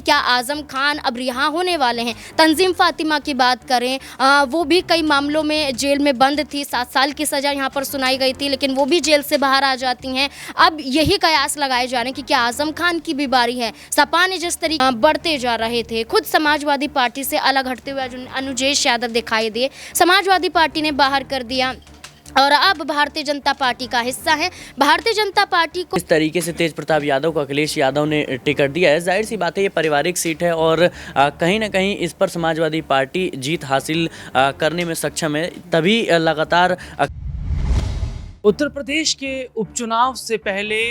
क्या आज़म खान अब रिहा होने वाले हैं? तंजीम फातिमा की बात करें, वो भी कई मामलों में जेल में बंद थी, 7 साल की सज़ा यहाँ पर सुनाई गई थी, लेकिन वो भी जेल से बाहर आ जाती हैं। अब यही कयास लगाए जा रहे हैं कि क्या आज़म खान की भी बारी है? सपा ने जिस तरीके बढ़ते जा रहे थे, खुद समाजवादी पार्टी से अलग हटते हुए अनुजेश यादव दिखाई दिए, समाजवादी पार्टी ने बाहर कर दिया और अब भारतीय जनता पार्टी का हिस्सा है। भारतीय जनता पार्टी को इस तरीके से तेज प्रताप यादव को अखिलेश यादव ने टिकट दिया है, जाहिर सी बात है ये पारिवारिक सीट है और कहीं ना कहीं इस पर समाजवादी पार्टी जीत हासिल करने में सक्षम है, तभी लगातार। उत्तर प्रदेश के उपचुनाव से पहले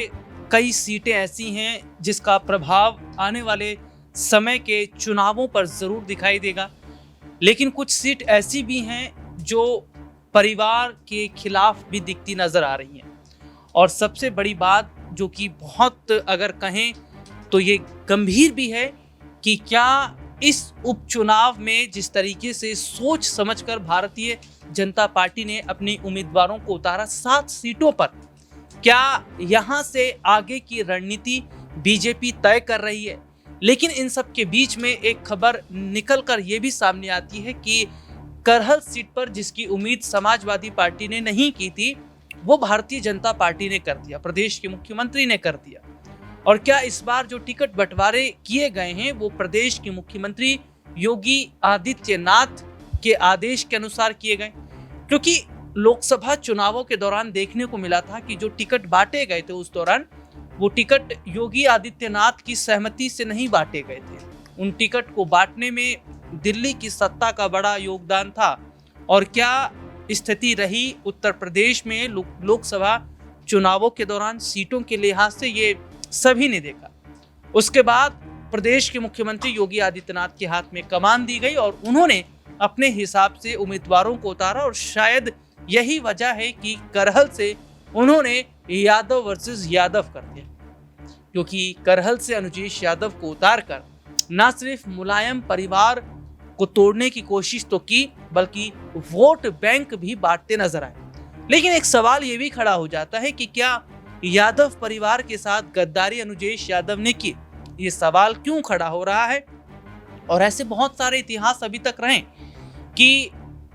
कई सीटें ऐसी हैं जिसका प्रभाव आने वाले समय के चुनावों पर ज़रूर दिखाई देगा, लेकिन कुछ सीट ऐसी भी हैं जो परिवार के खिलाफ भी दिखती नजर आ रही हैं। और सबसे बड़ी बात जो कि बहुत अगर कहें तो ये गंभीर भी है कि क्या इस उपचुनाव में जिस तरीके से सोच समझकर भारतीय जनता पार्टी ने अपने उम्मीदवारों को उतारा 7 सीटों पर, क्या यहाँ से आगे की रणनीति बीजेपी तय कर रही है? लेकिन इन सब के बीच में एक खबर निकलकर ये भी सामने आती है कि करहल सीट पर जिसकी उम्मीद समाजवादी पार्टी ने नहीं की थी, वो भारतीय जनता पार्टी ने कर दिया, प्रदेश के मुख्यमंत्री ने कर दिया। और क्या इस बार जो टिकट बंटवारे किए गए हैं वो प्रदेश के मुख्यमंत्री योगी आदित्यनाथ के आदेश के अनुसार किए गए? क्योंकि लोकसभा चुनावों के दौरान देखने को मिला था कि जो टिकट बांटे गए थे उस दौरान वो टिकट योगी आदित्यनाथ की सहमति से नहीं बांटे गए थे। उन टिकट को बांटने में दिल्ली की सत्ता का बड़ा योगदान था। और क्या स्थिति रही उत्तर प्रदेश में लोकसभा चुनावों के दौरान सीटों के लिहाज से, ये सभी ने देखा। उसके बाद प्रदेश के मुख्यमंत्री योगी आदित्यनाथ के हाथ में कमान दी गई और उन्होंने अपने हिसाब से उम्मीदवारों को उतारा। और शायद यही वजह है कि करहल से उन्होंने यादव वर्सेस यादव कर दिया, क्योंकि करहल से अनुजेश यादव को उतारकर न सिर्फ मुलायम परिवार को तोड़ने की कोशिश तो की, बल्कि वोट बैंक भी बांटते नजर आए। लेकिन एक सवाल ये भी खड़ा हो जाता है कि क्या यादव परिवार के साथ गद्दारी अनुजेश यादव ने की? ये सवाल क्यों खड़ा हो रहा है? और ऐसे बहुत सारे इतिहास अभी तक रहे कि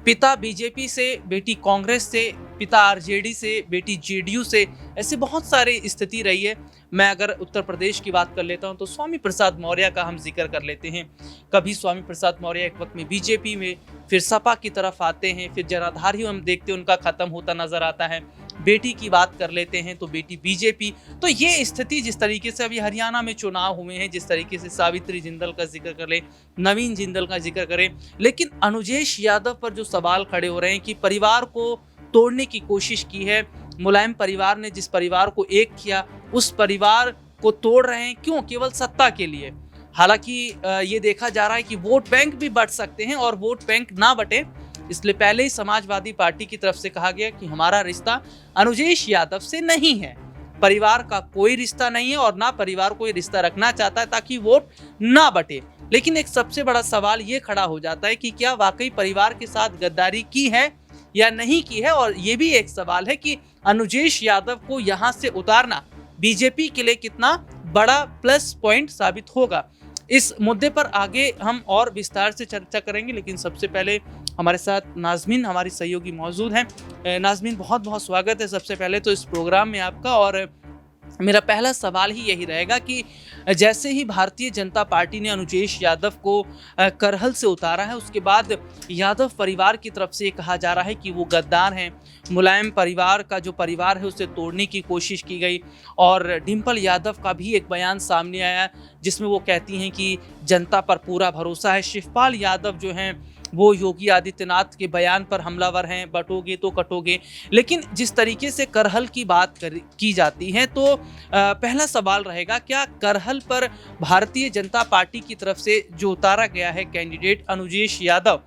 पिता बीजेपी से, बेटी कांग्रेस से, पिता आरजेडी से, बेटी जेडीयू से, ऐसे बहुत सारे स्थिति रही है। मैं अगर उत्तर प्रदेश की बात कर लेता हूं तो स्वामी प्रसाद मौर्य का हम जिक्र कर लेते हैं। कभी स्वामी प्रसाद मौर्य एक वक्त में बीजेपी में, फिर सपा की तरफ आते हैं, फिर जनाधारी हम देखते हैं उनका खत्म होता नजर आता है। बेटी की बात कर लेते हैं तो बेटी बीजेपी। तो ये स्थिति जिस तरीके से अभी हरियाणा में चुनाव हुए हैं, जिस तरीके से सावित्री जिंदल का जिक्र कर ले, नवीन जिंदल का जिक्र करें, लेकिन अनुजेश यादव पर जो सवाल खड़े हो रहे हैं कि परिवार को तोड़ने की कोशिश की है, मुलायम परिवार ने जिस परिवार को एक किया उस परिवार को तोड़ रहे हैं, क्यों? केवल सत्ता के लिए। हालांकि ये देखा जा रहा है कि वोट बैंक भी बढ़ सकते हैं और वोट बैंक ना बटे, इसलिए पहले ही समाजवादी पार्टी की तरफ से कहा गया कि हमारा रिश्ता अनुजेश यादव से नहीं है, परिवार का कोई रिश्ता नहीं है और ना परिवार कोई रिश्ता रखना चाहता है ताकि वोट ना बटे। लेकिन एक सबसे बड़ा सवाल ये खड़ा हो जाता है कि क्या वाकई परिवार के साथ गद्दारी की है या नहीं की है? और ये भी एक सवाल है कि अनुजेश यादव को यहाँ से उतारना बीजेपी के लिए कितना बड़ा प्लस पॉइंट साबित होगा। इस मुद्दे पर आगे हम और विस्तार से चर्चा करेंगे, लेकिन सबसे पहले हमारे साथ नाज़मीन हमारी सहयोगी मौजूद हैं। नाज़मीन, बहुत बहुत स्वागत है सबसे पहले तो इस प्रोग्राम में आपका। और मेरा पहला सवाल ही यही रहेगा कि जैसे ही भारतीय जनता पार्टी ने अनुजेश यादव को करहल से उतारा है, उसके बाद यादव परिवार की तरफ से कहा जा रहा है कि वो गद्दार हैं, मुलायम परिवार का जो परिवार है उसे तोड़ने की कोशिश की गई। और डिम्पल यादव का भी एक बयान सामने आया जिसमें वो कहती हैं कि जनता पर पूरा भरोसा है। शिवपाल यादव जो हैं वो योगी आदित्यनाथ के बयान पर हमलावर हैं, बटोगे तो कटोगे। लेकिन जिस तरीके से करहल की बात की जाती है तो पहला सवाल रहेगा, क्या करहल पर भारतीय जनता पार्टी की तरफ से जो उतारा गया है कैंडिडेट अनुजेश यादव,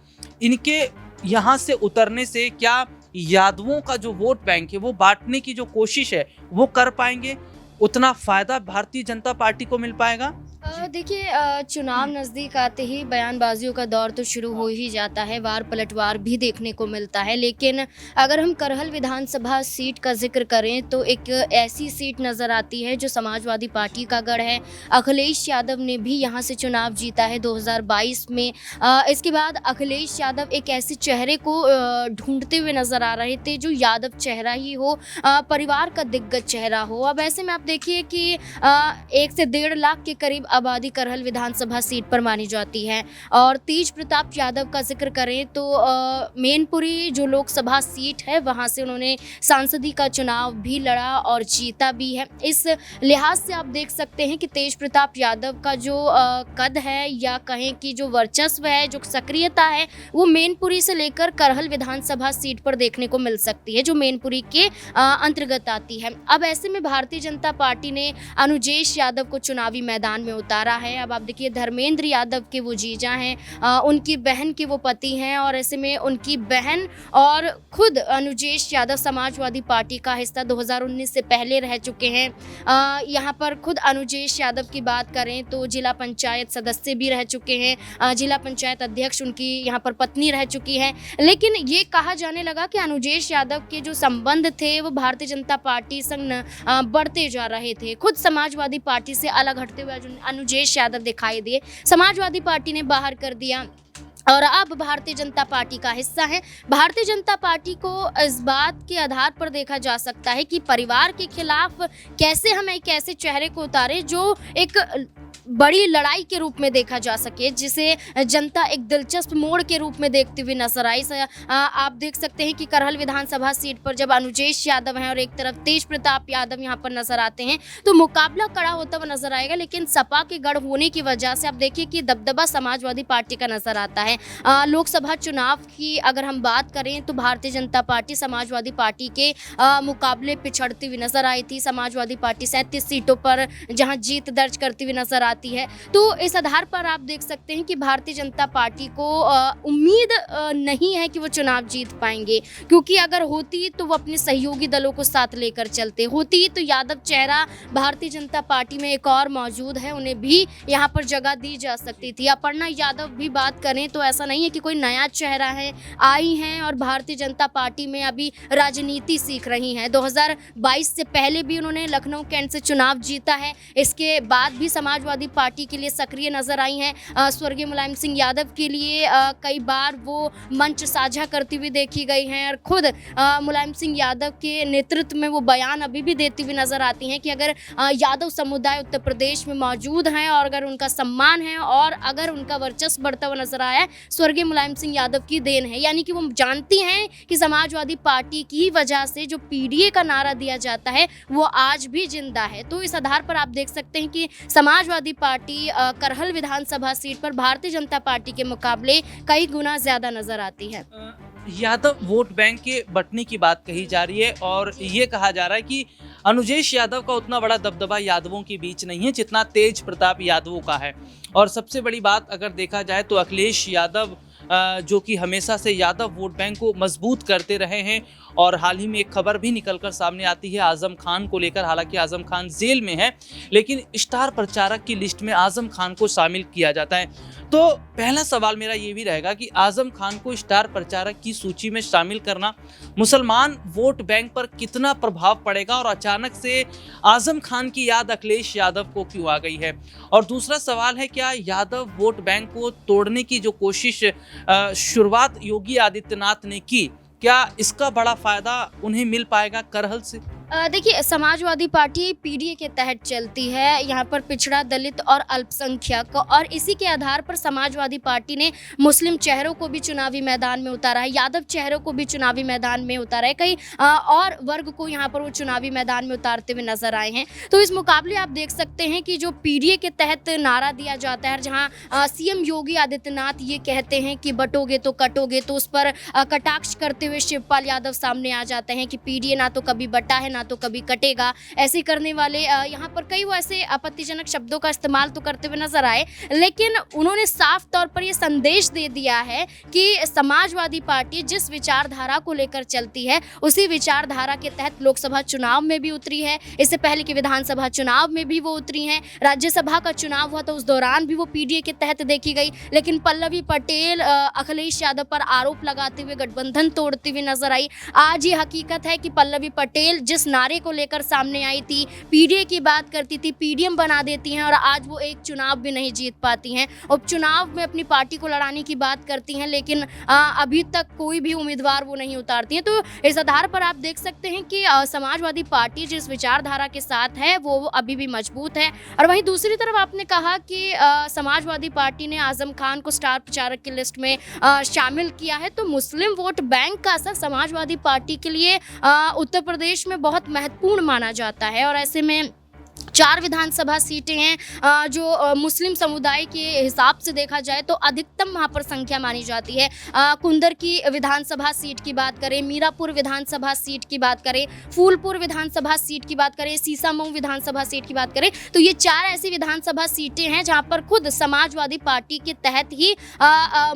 इनके यहाँ से उतरने से क्या यादवों का जो वोट बैंक है वो बांटने की जो कोशिश है वो कर पाएंगे? उतना फायदा भारतीय जनता पार्टी को मिल पाएगा? देखिए, चुनाव नज़दीक आते ही बयानबाजियों का दौर तो शुरू हो ही जाता है, वार पलटवार भी देखने को मिलता है। लेकिन अगर हम करहल विधानसभा सीट का जिक्र करें तो एक ऐसी सीट नज़र आती है जो समाजवादी पार्टी का गढ़ है। अखिलेश यादव ने भी यहाँ से चुनाव जीता है 2022 में। इसके बाद अखिलेश यादव एक ऐसे चेहरे को ढूंढते हुए नज़र आ रहे थे जो यादव चेहरा ही हो, परिवार का दिग्गज चेहरा हो। अब ऐसे में आप देखिए कि 1 से 1.5 लाख के करीब आबादी करहल विधानसभा सीट पर मानी जाती है। और तेज प्रताप यादव का जिक्र करें तो मैनपुरी जो लोकसभा सीट है वहां से उन्होंने सांसदी का चुनाव भी लड़ा और जीता भी है। इस लिहाज से आप देख सकते हैं कि तेज प्रताप यादव का जो कद है या कहें कि जो वर्चस्व है, जो सक्रियता है, वो मैनपुरी से लेकर करहल विधानसभा सीट पर देखने को मिल सकती है जो मैनपुरी के अंतर्गत आती है। अब ऐसे में भारतीय जनता पार्टी ने अनुजेश यादव को चुनावी मैदान में उतारा है। अब आप देखिए, धर्मेंद्र यादव के वो जीजा हैं, उनकी बहन के वो पति हैं और ऐसे में उनकी बहन और खुद अनुजेश यादव समाजवादी पार्टी का हिस्सा 2019 से पहले रह चुके हैं। यहाँ पर खुद अनुजेश यादव की बात करें तो जिला पंचायत सदस्य भी रह चुके हैं, जिला पंचायत अध्यक्ष उनकी यहाँ पर पत्नी रह चुकी है। लेकिन ये कहा जाने लगा कि अनुजेश यादव के जो संबंध थे वो भारतीय जनता पार्टी संग बढ़ते जा रहे थे। खुद समाजवादी पार्टी से अलग हटते हुए अनुजेश यादव दिखाई दिए, समाजवादी पार्टी ने बाहर कर दिया और अब भारतीय जनता पार्टी का हिस्सा है। भारतीय जनता पार्टी को इस बात के आधार पर देखा जा सकता है कि परिवार के खिलाफ कैसे हम एक ऐसे चेहरे को उतारे जो एक बड़ी लड़ाई के रूप में देखा जा सके, जिसे जनता एक दिलचस्प मोड़ के रूप में देखते हुए नजर आई। आप देख सकते हैं कि करहल विधानसभा सीट पर जब अनुजेश यादव हैं और एक तरफ तेज प्रताप यादव यहाँ पर नजर आते हैं तो मुकाबला कड़ा होता हुआ नजर आएगा। लेकिन सपा के गढ़ होने की वजह से आप देखिए कि दबदबा समाजवादी पार्टी का नजर आता है। लोकसभा चुनाव की अगर हम बात करें तो भारतीय जनता पार्टी समाजवादी पार्टी के मुकाबले पिछड़ती हुई नजर आई थी। समाजवादी पार्टी 37 सीटों पर जहां जीत दर्ज करती हुई नजर आती है। तो इस आधार पर आप देख सकते हैं कि भारतीय जनता पार्टी को उम्मीद नहीं है कि वो चुनाव जीत पाएंगे, क्योंकि अगर होती तो वो अपने सहयोगी दलों को साथ लेकर चलते। होती तो यादव चेहरा भारतीय जनता पार्टी में एक और मौजूद है, उन्हें भी यहाँ पर जगह दी जा सकती थी। अपर्णा यादव भी बात करें तो ऐसा नहीं है कि कोई नया चेहरा है, आई हैं और भारतीय जनता पार्टी में अभी राजनीति सीख रही हैं। 2022 से पहले भी उन्होंने लखनऊ कैंट से चुनाव जीता है, इसके बाद भी समाजवादी पार्टी के लिए सक्रिय नजर आई हैं। स्वर्गीय मुलायम सिंह यादव के लिए कई बार वो मंच साझा करती हुई देखी गई हैं और खुद मुलायम सिंह यादव के नेतृत्व में वो बयान अभी भी देती हुई नजर आती हैं कि अगर यादव समुदाय उत्तर प्रदेश में मौजूद हैं और अगर उनका सम्मान है और अगर उनका वर्चस्व बढ़ता हुआ नजर आया है, स्वर्गीय मुलायम सिंह यादव की देन है। यानी कि वो जानती हैं कि समाजवादी पार्टी की वजह से जो पीडीए का नारा दिया जाता है वो आज भी जिंदा है। तो इस आधार पर आप देख सकते हैं कि समाजवादी पार्टी करहल विधानसभा सीट पर भारतीय जनता पार्टी के मुकाबले कई गुना ज्यादा नजर आती है। यादव वोट बैंक के बंटने की बात कही जा रही है और ये कहा जा रहा है कि अनुजेश यादव का उतना बड़ा दबदबा यादवों के बीच नहीं है जितना तेज प्रताप यादवों का है। और सबसे बड़ी बात अगर देखा जाए तो अखिलेश यादव जो कि हमेशा से यादव वोट बैंक को मजबूत करते रहे हैं और हाल ही में एक खबर भी निकलकर सामने आती है आजम खान को लेकर। हालांकि आजम खान जेल में है लेकिन स्टार प्रचारक की लिस्ट में आजम खान को शामिल किया जाता है। तो पहला सवाल मेरा ये भी रहेगा कि आजम खान को स्टार प्रचारक की सूची में शामिल करना मुसलमान वोट बैंक पर कितना प्रभाव पड़ेगा और अचानक से आजम खान की याद अखिलेश यादव को क्यों आ गई है। और दूसरा सवाल है, क्या यादव वोट बैंक को तोड़ने की जो कोशिश शुरुआत योगी आदित्यनाथ ने की, क्या इसका बड़ा फायदा उन्हें मिल पाएगा करहल से? देखिए, समाजवादी पार्टी पीडीए के तहत चलती है, यहाँ पर पिछड़ा, दलित और अल्पसंख्यक, और इसी के आधार पर समाजवादी पार्टी ने मुस्लिम चेहरों को भी चुनावी मैदान में उतारा है, यादव चेहरों को भी चुनावी मैदान में उतारा है, कई और वर्ग को यहाँ पर वो चुनावी मैदान में उतारते हुए नजर आए हैं। तो इस मुकाबले आप देख सकते हैं कि जो पीडीए के तहत नारा दिया जाता है, जहाँ सीएम योगी आदित्यनाथ ये कहते हैं कि बटोगे तो कटोगे, तो उस पर कटाक्ष करते हुए शिवपाल यादव सामने आ जाते हैं कि पीडीए ना तो कभी बटा है ना ना तो कभी कटेगा, ऐसे करने वाले यहाँ पर कई वो ऐसे आपत्तिजनक शब्दों का इस्तेमाल तो करते हुए नजर आए, लेकिन उन्होंने साफ तौर पर ये संदेश दे दिया है कि समाजवादी पार्टी जिस विचारधारा को लेकर चलती है उसी विचारधारा के तहत लोकसभा चुनाव में भी उतरी है। इससे पहले कि विधानसभा चुनाव में भी वो उतरी हैं। राज्यसभा का चुनाव हुआ तो उस दौरान भी वो पीडीए के तहत देखी गई, लेकिन पल्लवी पटेल अखिलेश यादव पर आरोप लगाते हुए गठबंधन तोड़ती हुई नजर आई। आज ये हकीकत है कि पल्लवी पटेल जिस नारे को लेकर सामने आई थी, पीडीए की बात करती थी, पीडीएम बना देती हैं और आज वो एक चुनाव भी नहीं जीत पाती हैं। उपचुनाव में अपनी पार्टी को लड़ाने की बात करती हैं, लेकिन अभी तक कोई भी उम्मीदवार वो नहीं उतारती हैं। तो इस आधार पर आप देख सकते हैं कि समाजवादी पार्टी जिस विचारधारा के साथ है वो अभी भी मजबूत है। और वहीं दूसरी तरफ आपने कहा कि समाजवादी पार्टी ने आजम खान को स्टार प्रचारक की लिस्ट में शामिल किया है, तो मुस्लिम वोट बैंक का असर समाजवादी पार्टी के लिए उत्तर प्रदेश में बहुत महत्वपूर्ण माना जाता है। और ऐसे में 4 विधानसभा सीटें हैं जो मुस्लिम समुदाय के हिसाब से देखा जाए तो अधिकतम वहाँ पर संख्या मानी जाती है। कुंदर की विधानसभा सीट की बात करें, मीरापुर विधानसभा सीट की बात करें, फूलपुर विधानसभा सीट की बात करें, सीसामऊ विधानसभा सीट की बात करें, तो ये 4 ऐसी विधानसभा सीटें हैं जहाँ पर खुद समाजवादी पार्टी के तहत ही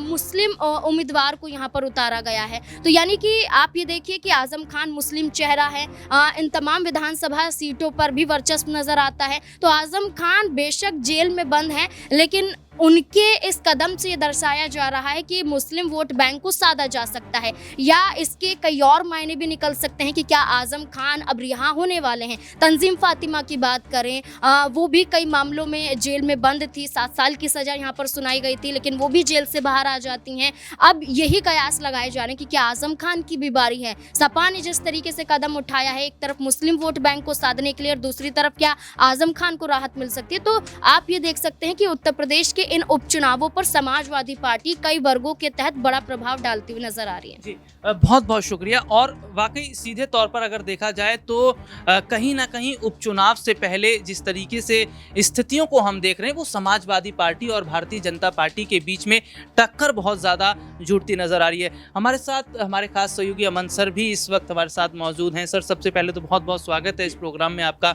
मुस्लिम उम्मीदवार को यहाँ पर उतारा गया है। तो यानी कि आप ये देखिए कि आजम खान मुस्लिम चेहरा है, इन तमाम विधानसभा सीटों पर भी वर्चस्व नजर आता है। तो आजम खान बेशक जेल में बंद है, लेकिन उनके इस कदम से ये दर्शाया जा रहा है कि मुस्लिम वोट बैंक को साधा जा सकता है, या इसके कई और मायने भी निकल सकते हैं कि क्या आजम खान अब रिहा होने वाले हैं। तंजीम फातिमा की बात करें, वो भी कई मामलों में जेल में बंद थी, 7 साल की सज़ा यहाँ पर सुनाई गई थी, लेकिन वो भी जेल से बाहर आ जाती हैं। अब यही कयास लगाए जा रहे हैं कि क्या आजम खान की भी बारी है। सपा ने जिस तरीके से कदम उठाया है, एक तरफ मुस्लिम वोट बैंक को साधने के लिए और दूसरी तरफ क्या आजम खान को राहत मिल सकती है। तो आप ये देख सकते हैं कि उत्तर प्रदेश के इन उपचुनावों पर समाजवादी पार्टी कई वर्गों के तहत बड़ा प्रभाव डालती हुई नजर आ रही है। जी, बहुत बहुत शुक्रिया। और वाकई सीधे तौर पर अगर देखा जाए तो कहीं ना कहीं उपचुनाव से पहले जिस तरीके से स्थितियों को हम देख रहे हैं वो समाजवादी पार्टी और भारतीय जनता पार्टी के बीच में टक्कर बहुत ज़्यादा जुड़ती नजर आ रही है। हमारे साथ हमारे खास सहयोगी अमन सर भी इस वक्त हमारे साथ मौजूद हैं। सर, सबसे पहले तो बहुत बहुत स्वागत है इस प्रोग्राम में आपका।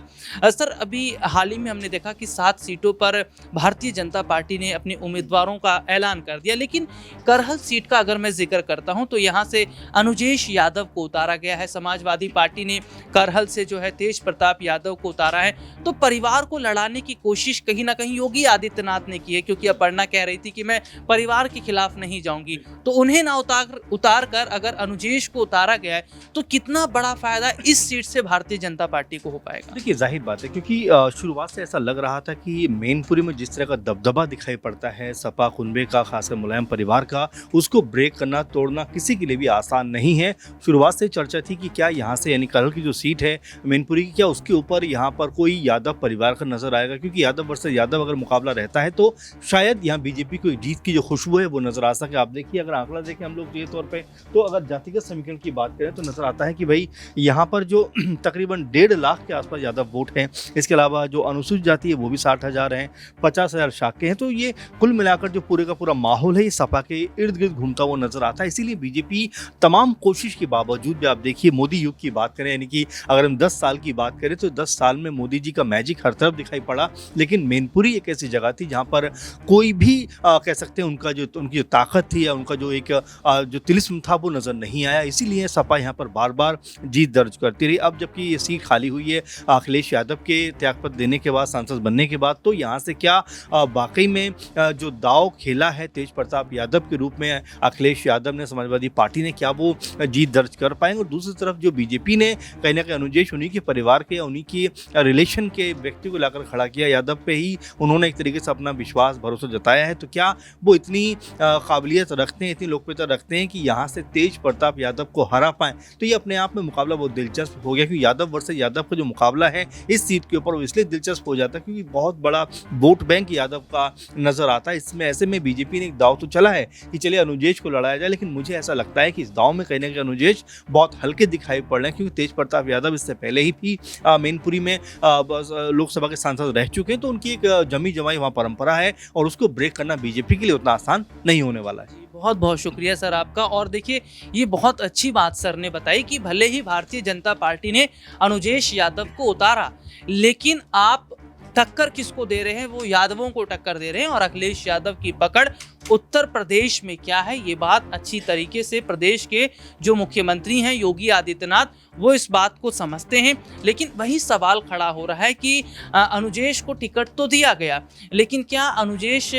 सर, अभी हाल ही में हमने देखा कि 7 सीटों पर भारतीय जनता पार्टी ने अपने उम्मीदवारों का ऐलान कर दिया, लेकिन करहल सीट का अगर मैं जिक्र करता हूं तो यहां से अनुजेश यादव को उतारा गया है। समाजवादी पार्टी ने करहल से जो है तेज प्रताप यादव को उतारा है। तो परिवार को लड़ाने की कोशिश कहीं ना कहीं योगी आदित्यनाथ ने की है, क्योंकि अपर्णा कह रही थी कि मैं परिवार के खिलाफ नहीं जाऊंगी, तो उन्हें ना उतार कर अगर अनुजेश को उतारा गया है तो कितना बड़ा फायदा इस सीट से भारतीय जनता पार्टी को हो पाएगा। देखिए, जाहिर बात है, क्योंकि शुरुआत से ऐसा लग रहा था कि मैनपुरी में जिस तरह का दबदबा दिखाई पड़ता है सपा कुनबे का, खासकर मुलायम परिवार का, उसको ब्रेक करना, तोड़ना किसी के लिए भी आसान नहीं है। शुरुआत से चर्चा थी कि क्या यहाँ से यानी करहल की जो सीट है मैनपुरी की, क्या उसके ऊपर यहाँ पर कोई यादव परिवार का नजर आएगा, क्योंकि यादव वर्सेस यादव अगर मुकाबला रहता है तो शायद यहाँ बीजेपी को जीत की जो खुशबू है वो नजर आ सके। आप देखिए, अगर आंकड़ा देखें हम लोग ये तौर पर, तो अगर जातिगत समीकरण की बात करें तो नजर आता है कि भाई यहाँ पर जो तकरीबन 1.5 लाख के आसपास यादव वोट हैं, इसके अलावा जो अनुसूचित जाति है वो भी 60,000 हैं, 50,000 शाखे हैं। तो ये कुल मिलाकर जो पूरे का पूरा माहौल है ये सपा के इर्द गिर्द घूमता हुआ नजर आता है। इसीलिए बीजेपी तमाम कोशिश के बावजूद भी, आप देखिए मोदी युग की बात करें, यानी कि अगर हम 10 साल की बात करें तो 10 साल में मोदी जी का मैजिक हर तरफ दिखाई पड़ा, लेकिन मैनपुरी एक ऐसी जगह थी जहाँ पर कोई भी कह सकते हैं उनकी जो ताकत थी या उनका जो एक जो तिलिस्म था वो नजर नहीं आया। इसीलिए सपा यहाँ पर बार बार जीत दर्ज करती रही। अब जबकि ये सीट खाली हुई है अखिलेश यादव के त्यागपत्र देने के बाद, सांसद बनने के बाद, तो यहाँ से क्या वाकई में जो दाव खेला है तेज प्रताप यादव के रूप में अखिलेश यादव ने, समाजवादी पार्टी ने, क्या वो जीत दर्ज कर पाएंगे। और दूसरी तरफ जो बीजेपी ने कहीं ना कहीं अनुजेश उन्हीं के परिवार के, उन्हीं की रिलेशन के व्यक्ति को लाकर खड़ा किया, यादव पे ही उन्होंने एक तरीके से अपना विश्वास भरोसा जताया है, तो क्या वो इतनी काबिलियत रखते हैं, इतनी लोकप्रियता रखते हैं कि यहाँ से तेज प्रताप यादव को हरा पाएं। तो ये अपने आप में मुकाबला बहुत दिलचस्प हो गया, क्योंकि यादव वर्सेस यादव का जो मुकाबला है इस सीट के ऊपर वो इसलिए दिलचस्प हो जाता है क्योंकि बहुत बड़ा वोट बैंक यादव का नजर आता है। इसमें ऐसे में बीजेपी ने एक दाव तो चला है कि चलिए अनुजेश को लड़ाया जाए, लेकिन मुझे ऐसा लगता है कि इस दाव में कहीं ना कहीं अनुजेश बहुत हल्के दिखाई पड़ रहे हैं, क्योंकि तेज प्रताप यादव इससे पहले ही भी मैनपुरी में लोकसभा के सांसद रह चुके हैं, तो उनकी एक जमी जमाई वहाँ परंपरा है और उसको ब्रेक करना बीजेपी के लिए उतना आसान नहीं होने वाला है। बहुत बहुत शुक्रिया सर आपका। और देखिए, ये बहुत अच्छी बात सर ने बताई कि भले ही भारतीय जनता पार्टी ने अनुजेश यादव को उतारा, लेकिन आप टक्कर किसको दे रहे हैं? वो यादवों को टक्कर दे रहे हैं। और अखिलेश यादव की पकड़ उत्तर प्रदेश में क्या है, ये बात अच्छी तरीके से प्रदेश के जो मुख्यमंत्री हैं योगी आदित्यनाथ, वो इस बात को समझते हैं। लेकिन वही सवाल खड़ा हो रहा है कि अनुजेश को टिकट तो दिया गया, लेकिन क्या अनुजेश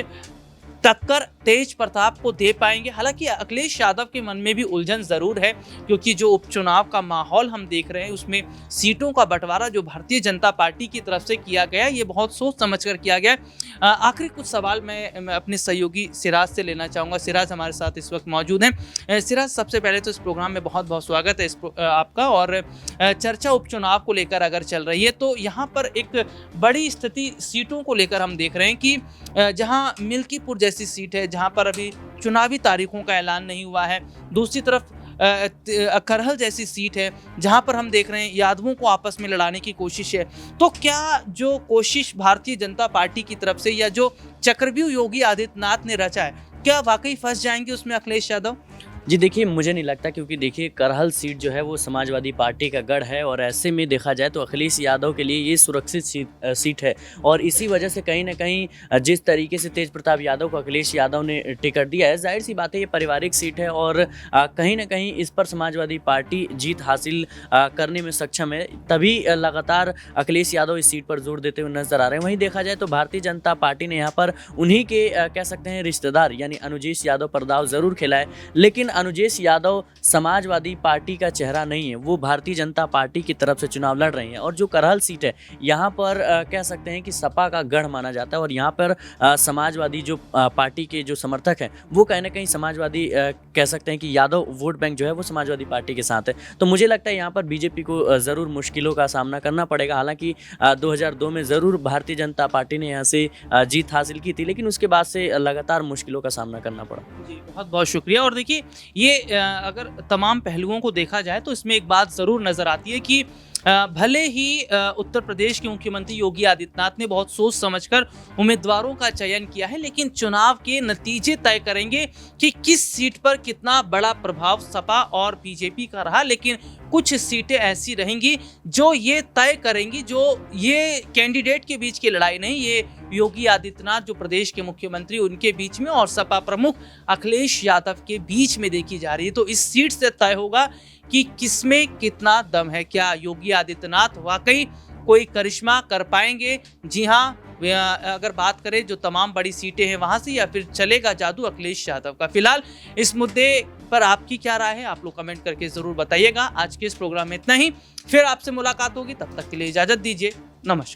टक्कर तेज प्रताप को दे पाएंगे? हालांकि अखिलेश यादव के मन में भी उलझन जरूर है, क्योंकि जो उपचुनाव का माहौल हम देख रहे हैं उसमें सीटों का बंटवारा जो भारतीय जनता पार्टी की तरफ से किया गया, ये बहुत सोच समझकर किया गया। आखिरी कुछ सवाल मैं अपने सहयोगी सिराज से लेना चाहूँगा। सिराज हमारे साथ इस वक्त मौजूद हैं। सिराज, सबसे पहले तो इस प्रोग्राम में बहुत बहुत स्वागत है आपका। और चर्चा उपचुनाव को लेकर अगर चल रही है, तो यहाँ पर एक बड़ी स्थिति सीटों को लेकर हम देख रहे हैं कि जहाँ मिल्कीपुर जैसी सीट है, जहां पर अभी चुनावी तारीखों का ऐलान नहीं हुआ है, दूसरी तरफ करहल जैसी सीट है जहां पर हम देख रहे हैं यादवों को आपस में लड़ाने की कोशिश है। तो क्या जो कोशिश भारतीय जनता पार्टी की तरफ से या जो चक्रव्यूह योगी आदित्यनाथ ने रचा है, क्या वाकई फंस जाएंगे उसमें अखिलेश यादव? जी देखिए, मुझे नहीं लगता, क्योंकि देखिए करहल सीट जो है वो समाजवादी पार्टी का गढ़ है और ऐसे में देखा जाए तो अखिलेश यादव के लिए ये सुरक्षित सीट है। और इसी वजह से कहीं ना कहीं जिस तरीके से तेज प्रताप यादव को अखिलेश यादव ने टिकट दिया है, जाहिर सी बात है ये पारिवारिक सीट है और कहीं ना कहीं इस पर समाजवादी पार्टी जीत हासिल करने में सक्षम है, तभी लगातार अखिलेश यादव इस सीट पर जोर देते हुए नजर आ रहे हैं। वहीं देखा जाए तो भारतीय जनता पार्टी ने यहाँ पर उन्हीं के कह सकते हैं रिश्तेदार यानी अनुजेश यादव पर दाव जरूर खेला है, लेकिन अनुजेश यादव समाजवादी पार्टी का चेहरा नहीं है, वो भारतीय जनता पार्टी की तरफ से चुनाव लड़ रहे हैं। और जो करहल सीट है, यहाँ पर कह सकते हैं कि सपा का गढ़ माना जाता है और यहाँ पर समाजवादी जो पार्टी के जो समर्थक हैं वो कहीं ना कहीं समाजवादी कह सकते हैं कि यादव वोट बैंक जो है वो समाजवादी पार्टी के साथ है। तो मुझे लगता है यहाँ पर बीजेपी को ज़रूर मुश्किलों का सामना करना पड़ेगा। हालांकि 2002 में ज़रूर भारतीय जनता पार्टी ने यहाँ से जीत हासिल की थी, लेकिन उसके बाद से लगातार मुश्किलों का सामना करना पड़ा। जी, बहुत बहुत शुक्रिया। और देखिए, ये अगर तमाम पहलुओं को देखा जाए तो इसमें एक बात ज़रूर नज़र आती है कि भले ही उत्तर प्रदेश के मुख्यमंत्री योगी आदित्यनाथ ने बहुत सोच समझकर उम्मीदवारों का चयन किया है, लेकिन चुनाव के नतीजे तय करेंगे कि किस सीट पर कितना बड़ा प्रभाव सपा और बीजेपी का रहा। लेकिन कुछ सीटें ऐसी रहेंगी जो ये तय करेंगी, जो ये कैंडिडेट के बीच की लड़ाई नहीं, ये योगी आदित्यनाथ जो प्रदेश के मुख्यमंत्री उनके बीच में और सपा प्रमुख अखिलेश यादव के बीच में देखी जा रही है। तो इस सीट से तय होगा कि किसमें कितना दम है। क्या योगी आदित्यनाथ वाकई कोई करिश्मा कर पाएंगे? जी हाँ, अगर बात करें जो तमाम बड़ी सीटें हैं वहां से, या फिर चलेगा जादू अखिलेश यादव का? फिलहाल इस मुद्दे पर आपकी क्या राय है, आप लोग कमेंट करके जरूर बताइएगा। आज के इस प्रोग्राम में इतना ही, फिर आपसे मुलाकात होगी, तब तक के लिए इजाजत दीजिए। नमस्कार।